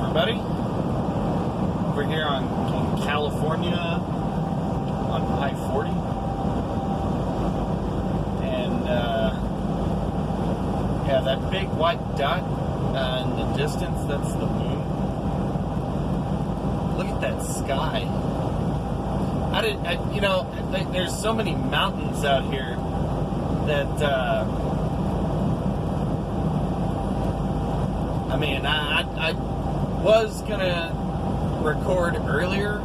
everybody. Over here in California on I-40. And yeah, that big white dot in the distance, that's the moon. Look at that sky. There's so many mountains out here that I was gonna record earlier,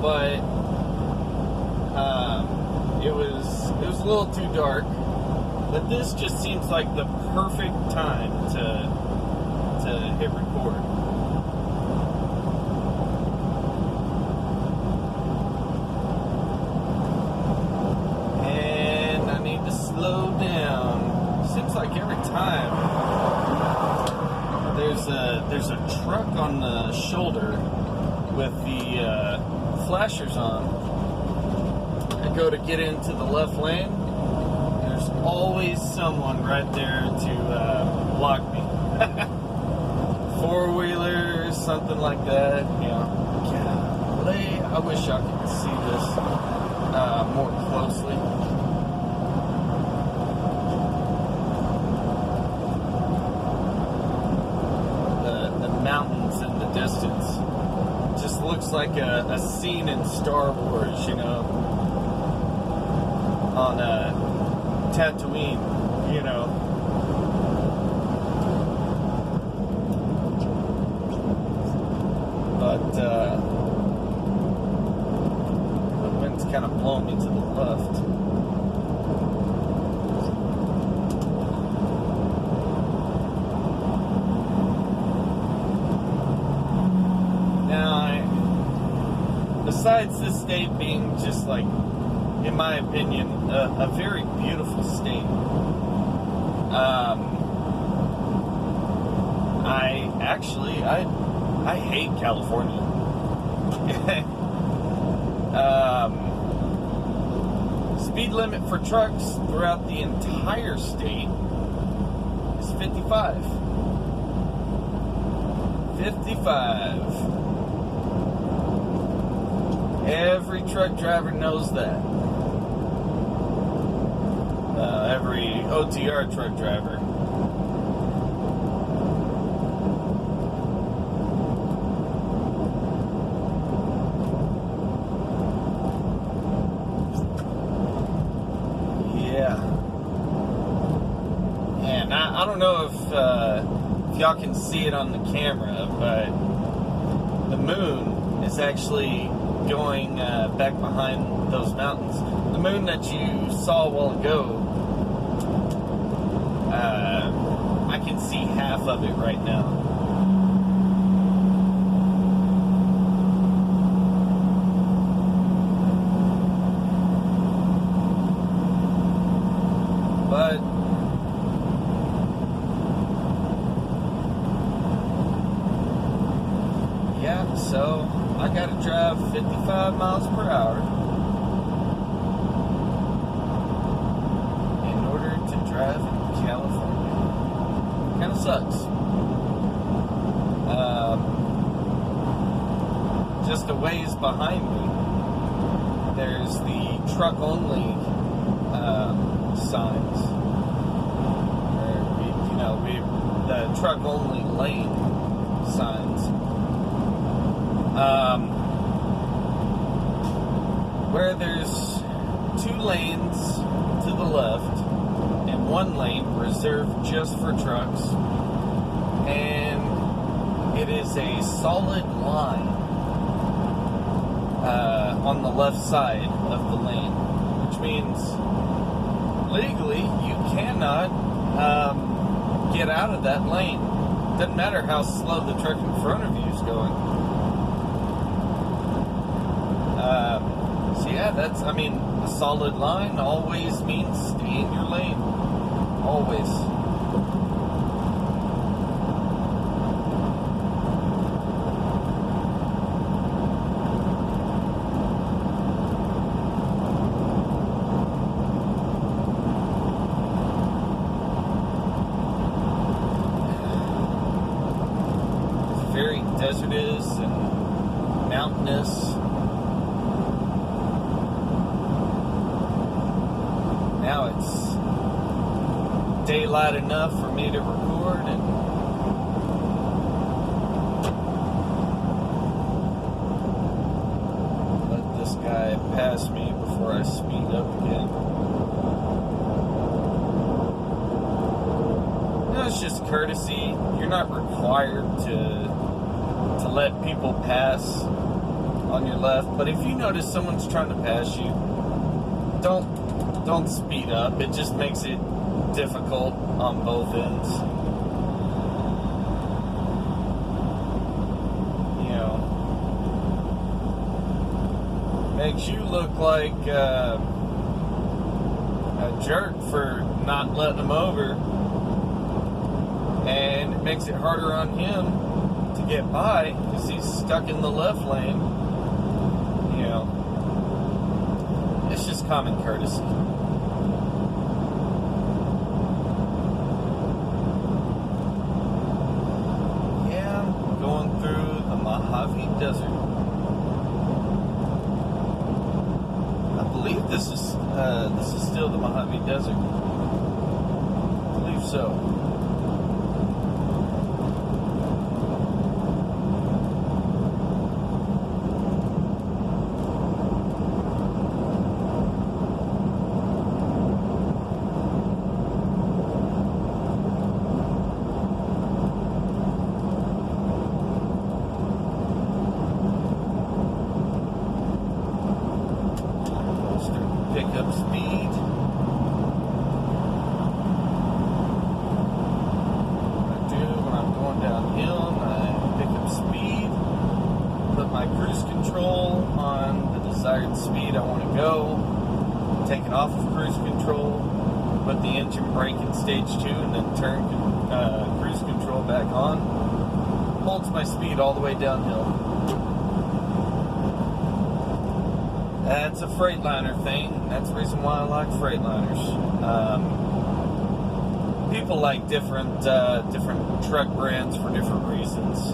but it was a little too dark. But this just seems like the perfect time to hit record. And I need to slow down. Seems like every time there's a truck on the shoulder with the flashers on. I go to get into the left lane. There's always someone right there to block me. Four-wheeler, something like that. Golly, I wish I could see this more closely. Mountains in the distance. Just looks like a scene in Star Wars, on Tatooine, But the wind's kind of blowing me to the left. Besides this state being just like, in my opinion, a very beautiful state, I hate California. Speed limit for trucks throughout the entire state is 55. 55. Every truck driver knows that. Every OTR truck driver. Yeah. And I don't know if y'all can see it on the camera, but the moon is actually going back behind those mountains. The moon that you saw a while ago, I can see half of it right now. But yeah, so I gotta drive 55 miles per hour in order to drive in California. Kind of sucks. Just a ways behind me, there's the truck only signs. The truck only lane signs. Where there's 2 lanes to the left and 1 lane reserved just for trucks, and it is a solid line on the left side of the lane, which means legally you cannot get out of that lane. Doesn't matter how slow the truck in front of you is going. So yeah, a solid line always means stay in your lane. Always. very desertous and mountainous. Now it's daylight enough for me to record, and let this guy pass me before I speed up again. No, it's just courtesy. You're not required to let people pass on your left, but if you notice someone's trying to pass you, don't speed up. It just makes it difficult on both ends. You know, makes you look like a jerk for not letting him over, and it makes it harder on him to get by because he's stuck in the left lane. You know, it's just common courtesy. Mojave Desert. I believe this is still the Mojave Desert. I believe so. Pick up speed. What I do when I'm going downhill, I pick up speed, put my cruise control on the desired speed I want to go, take it off of cruise control, put the engine brake in stage 2, and then turn cruise control back on. Holds my speed all the way downhill. That's a Freightliner thing. That's the reason why I like Freightliners. People like different truck brands for different reasons.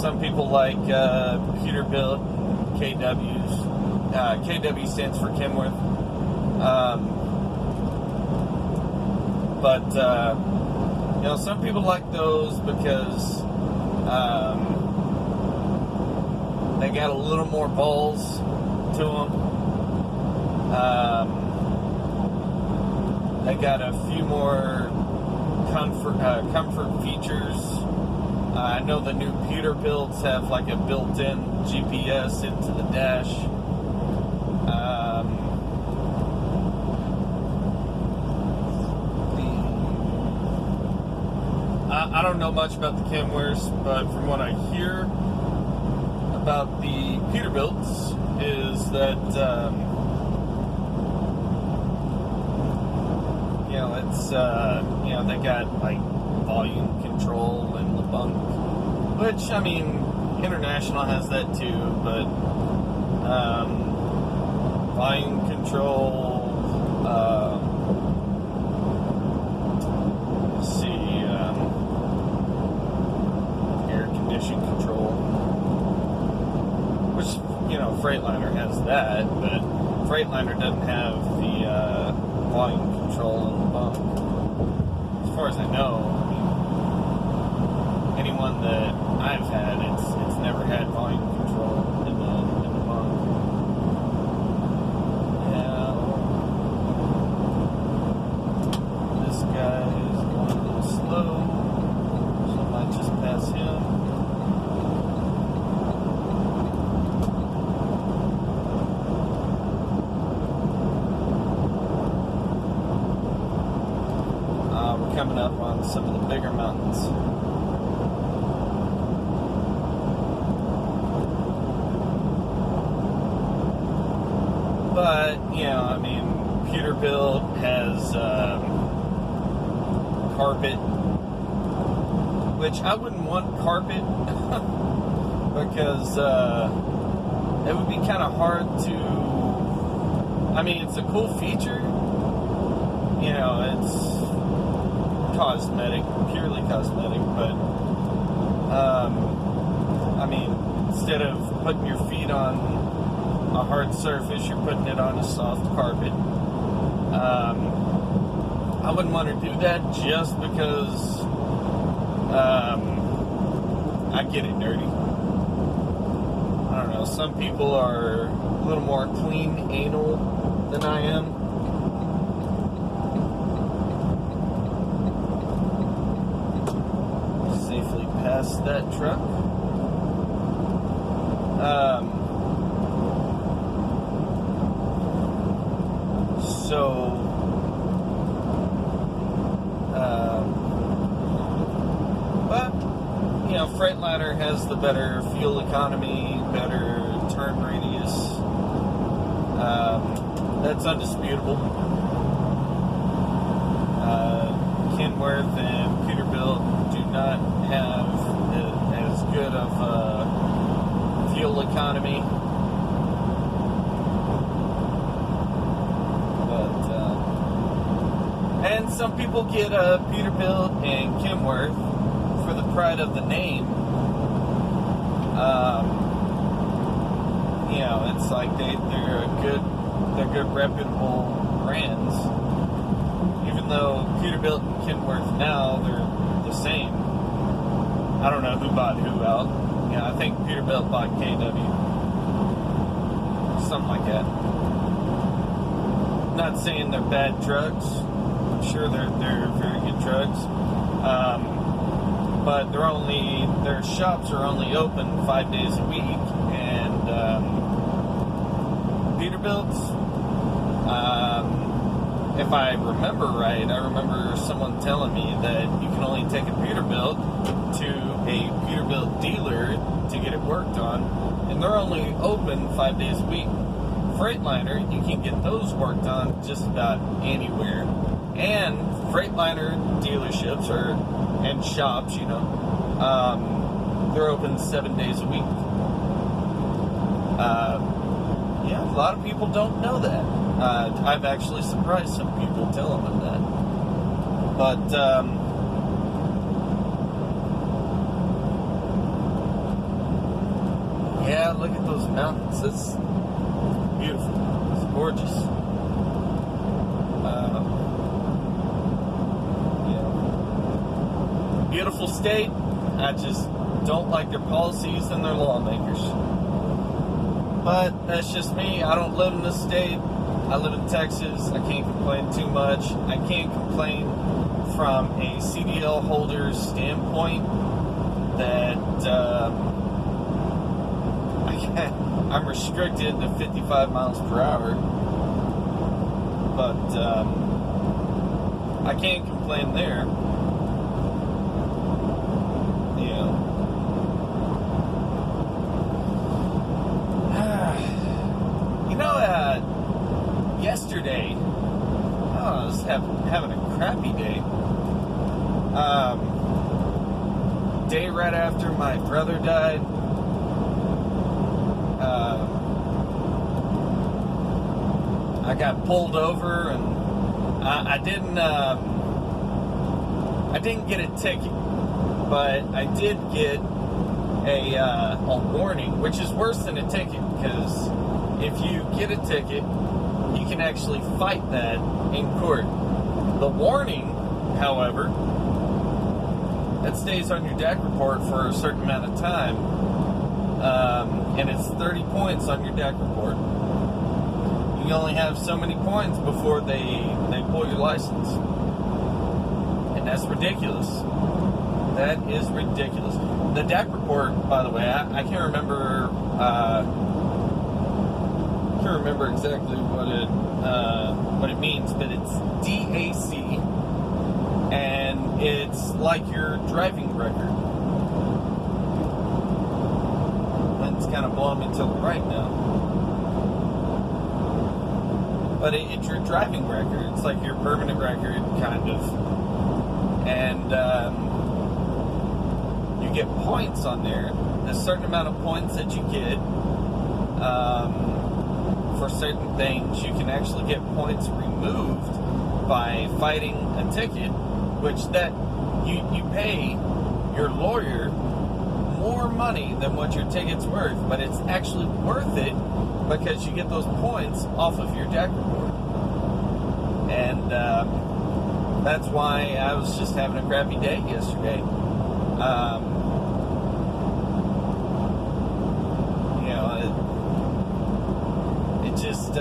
Some people like Peterbilt, KWs. KW stands for Kenworth. But you know, some people like those because they got a little more balls to them. They got a few more comfort features. I know the new Peterbilts have like a built-in GPS into the dash. I don't know much about the Kenworths, but from what I hear about the Peterbilts is that you know, it's you know, they got like volume control in the bunk, which I mean International has that too, but volume control, let's see, air condition control, which, you know, Freightliner has that, but Freightliner doesn't have the volume control in the bunk. As far as I know, I mean, anyone that I've had, it's never had volume control in the bunk. Now, this guy is going a little slow, so I might just pass him. Coming up on some of the bigger mountains. But, you know, I mean, Peterbilt has carpet, which I wouldn't want carpet because it would be kind of hard to, I mean, it's a cool feature, you know, it's cosmetic, purely cosmetic, but I mean, instead of putting your feet on a hard surface, you're putting it on a soft carpet. I wouldn't want to do that just because I get it dirty. I don't know, some people are a little more clean anal than I am. Safely past that truck. But, you know, Freightliner has the better fuel economy, better turn radius. That's undisputable. Kenworth and Peterbilt do not have as good of fuel economy. And some people get Peterbilt and Kenworth for the pride of the name. You know, it's like they're good reputable brands. Even though Peterbilt and Kenworth now they're the same. I don't know who bought who out. Yeah, I think Peterbilt bought KW. Something like that. Not saying they're bad trucks. I'm sure they're very good trucks, but their shops are only open 5 days a week, and Peterbilt's, if I remember right, I remember someone telling me that you can only take a Peterbilt to a Peterbilt dealer to get it worked on, and they're only open 5 days a week. Freightliner, you can get those worked on just about anywhere. And Freightliner dealerships and shops, you know, they're open 7 days a week. Yeah, a lot of people don't know that. I've actually surprised some people telling them that. But, yeah, look at those mountains. It's beautiful. It's gorgeous. Beautiful state. I just don't like their policies and their lawmakers. But that's just me. I don't live in this state. I live in Texas. I can't complain too much. I can't complain from a CDL holder's standpoint that I'm restricted to 55 miles per hour. But I can't complain there. Yesterday, I was having a crappy day. Day right after my brother died. I got pulled over, and I didn't get a ticket, but I did get a warning, which is worse than a ticket, because if you get a ticket, you can actually fight that in court. The warning, however, that stays on your DAC report for a certain amount of time, and it's 30 points on your DAC report. You only have so many points before they pull your license, and that's ridiculous. That is ridiculous. The DAC report, by the way, I can't remember. Can't remember exactly what it means, but it's DAC, and it's like your driving record. Wind's kind of blowing me to the right now, but it's your driving record. It's like your permanent record, kind of, and you get points on there. There's a certain amount of points that you get. For certain things, you can actually get points removed by fighting a ticket, which that you pay your lawyer more money than what your ticket's worth, but it's actually worth it because you get those points off of your deck report. And that's why I was just having a crappy day yesterday. You know, it just,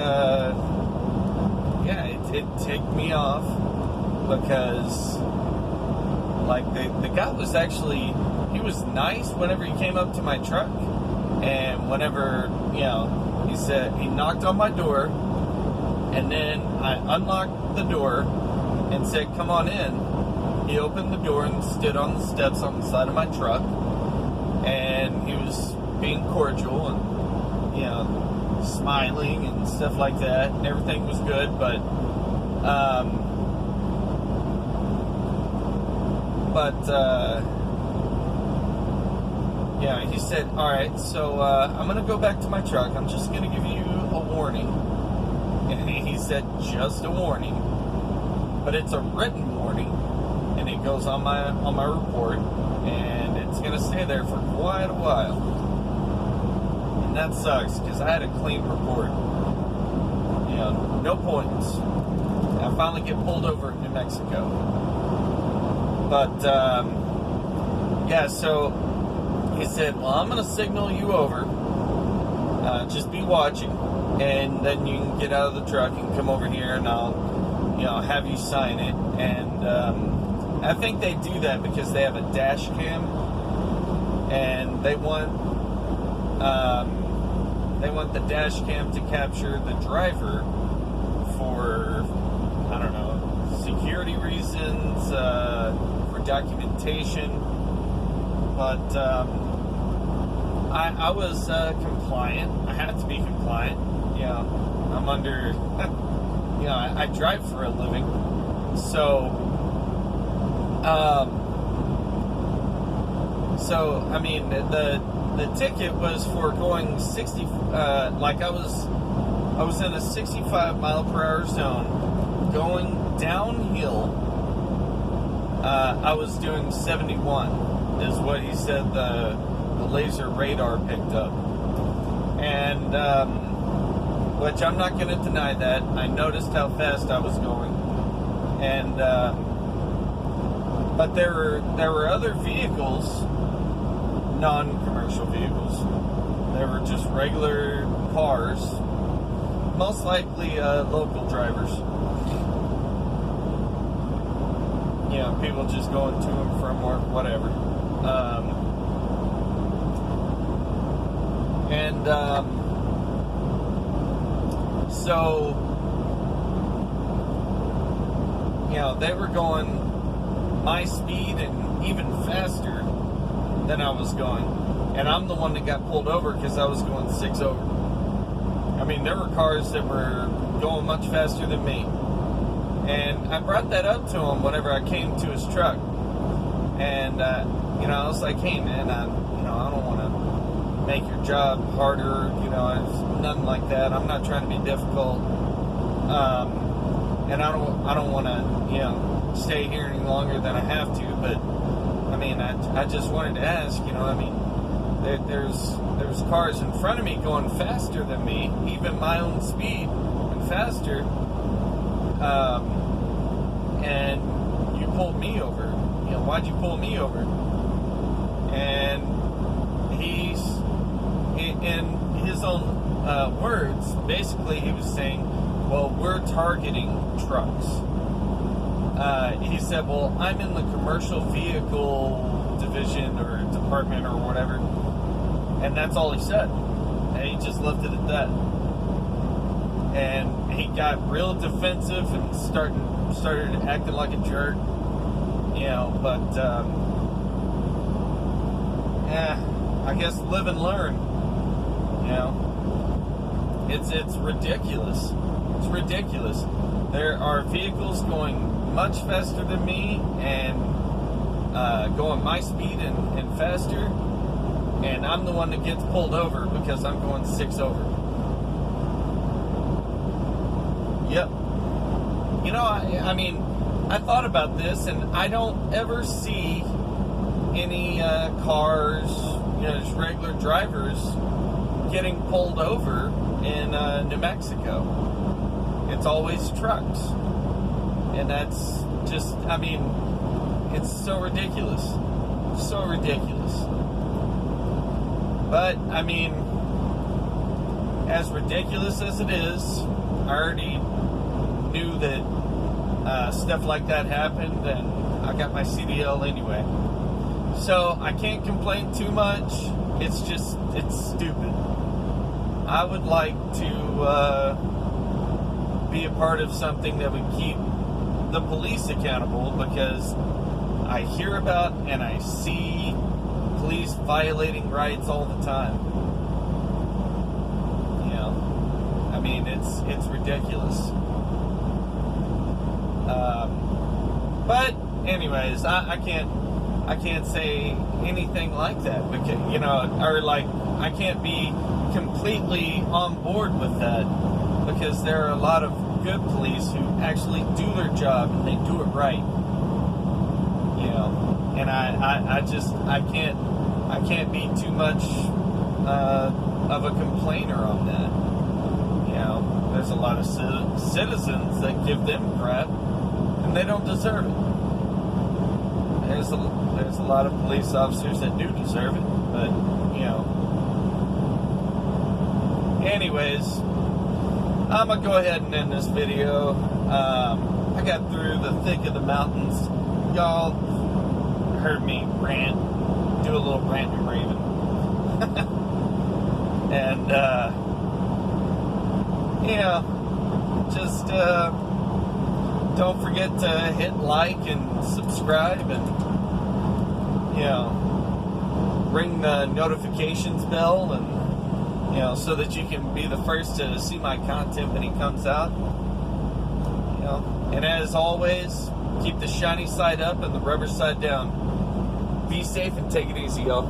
it ticked me off because, like, the guy was actually, he was nice whenever he came up to my truck, and whenever, you know, he said, he knocked on my door, and then I unlocked the door and said, come on in. He opened the door and stood on the steps on the side of my truck, and he was being cordial and, you know, smiling and stuff like that, and everything was good, but yeah, he said, all right, so I'm going to go back to my truck. I'm just going to give you a warning. And he said, just a warning. But it's a written warning. And it goes on my report. And it's going to stay there for quite a while. And that sucks, because I had a clean report. You know, no points. I finally get pulled over in New Mexico. But, yeah, so he said, well, I'm going to signal you over. Just be watching. And then you can get out of the truck and come over here and I'll, you know, have you sign it. And I think they do that because they have a dash cam. And they want the dash cam to capture the driver for, I don't know, security reasons, for documentation. But I was compliant. I had to be compliant. You know, I'm under, you know, I drive for a living. So, I mean, the ticket was for going 60, like I was in a 65 mile per hour zone, going downhill. I was doing 71, is what he said the laser radar picked up. And, which I'm not going to deny that. I noticed how fast I was going. And, but there were other vehicles, non-commercial vehicles. They were just regular cars, most likely local drivers. You know, people just going to and from work, whatever. So, you know, they were going my speed and even faster than I was going. And I'm the one that got pulled over because I was going 6 over. I mean, there were cars that were going much faster than me. And I brought that up to him whenever I came to his truck. And, you know, I was like, hey, man, I don't want to make your job harder. You know, it's nothing like that. I'm not trying to be difficult. And I don't want to, you know, stay here any longer than I have to. But, I mean, I just wanted to ask, you know, I mean, there's cars in front of me going faster than me, even my own speed and faster. And you pulled me over. You know, why'd you pull me over? And in his own words, basically he was saying, well, we're targeting trucks. He said, well, I'm in the commercial vehicle division or department or whatever. And that's all he said. And he just left it at that. And he got real defensive and started acting like a jerk. You know, but, I guess live and learn. You know, it's ridiculous. It's ridiculous. There are vehicles going much faster than me and going my speed and faster, and I'm the one that gets pulled over because I'm going 6 over. Yep. You know, I mean, I thought about this, and I don't ever see any cars there's regular drivers getting pulled over in New Mexico. It's always trucks. And that's just, I mean, it's so ridiculous. So ridiculous. But, I mean, as ridiculous as it is, I already knew that stuff like that happened, and I got my CDL anyway. So I can't complain too much. It's just, it's stupid. I would like to be a part of something that would keep the police accountable, because I hear about and I see police violating rights all the time. I mean, it's ridiculous. But anyways, I can't say anything like that, because or like I can't be completely on board with that, because there are a lot of good police who actually do their job and they do it right. And I can't be too much of a complainer on that. There's a lot of citizens that give them crap, and they don't deserve it. There's a lot of police officers that do deserve it, but anyways, I'm gonna go ahead and end this video. I got through the thick of the mountains. Y'all heard me rant, do a little rant and raving. And just don't forget to hit like and subscribe, and ring the notifications bell, and so that you can be the first to see my content when it comes out. And as always, keep the shiny side up and the rubber side down. Be safe and take it easy, y'all.